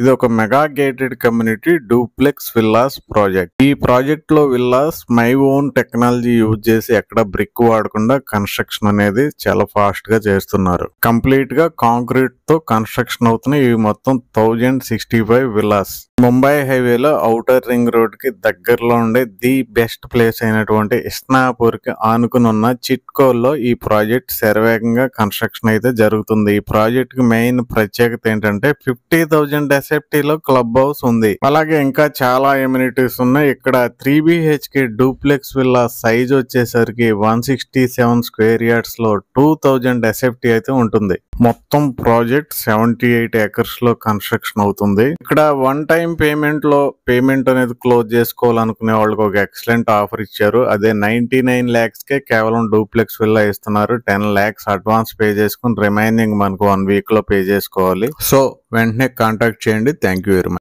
ఇది ఒక mega gated community duplex villas project. ఈ ప్రాజెక్ట్ లో villas my own technology use చేసి ఎక్కడ బ్రిక్ వాడకుండా కన్స్ట్రక్షన్ అనేది చాలా ఫాస్ట్ గా చేస్తున్నారు. కంప్లీట్ గా కాంక్రీట్ తో కన్స్ట్రక్షన్ అవుతున్నాయి. ఇవి మొత్తం 1065 విల్లాస్. ముంబై హైవేలో ఔటర్ రింగ్ రోడ్ కి దగ్గరలో ఉండే ది బెస్ట్ ప్లేస్ అయినటువంటి ఇస్నాపూర్ కి ఆనుకుని ఉన్న చిట్కోల్లో ఈ ప్రాజెక్ట్ శరవేగంగా కన్స్ట్రక్షన్ అయితే జరుగుతుంది. ఈ ప్రాజెక్ట్ కి మెయిన్ ప్రత్యేకత ఏంటంటే 50,000 SFT లో క్లబ్ హౌస్ ఉంది. అలాగే ఇంకా చాలా ఎమ్యూనిటీస్ ఉన్నాయి. ఇక్కడ 3 BHK డూప్లెక్స్ విల్లా సైజ్ వచ్చేసరికి 167 స్క్వేర్ యార్డ్స్ లో 2000 SFT అయితే ఉంటుంది. మొత్తం ప్రాజెక్ట్ 78 acres లో కన్స్ట్రక్షన్ అవుతుంది. ఇక్కడ వన్ టైం పేమెంట్ అనేది క్లోజ్ చేసుకోవాలనుకునే వాళ్ళకి ఒక ఎక్సలెంట్ ఆఫర్ ఇచ్చారు. అదే 99 lakhs కే కేవలం డూప్లెక్స్ విల్లా ఇస్తున్నారు. 10 lakhs అడ్వాన్స్ పే చేసుకుని రిమైనింగ్ మనకు 1 week లో పే చేసుకోవాలి. సో వెంటనే కాంటాక్ట్ చేయండి. Thank you very much.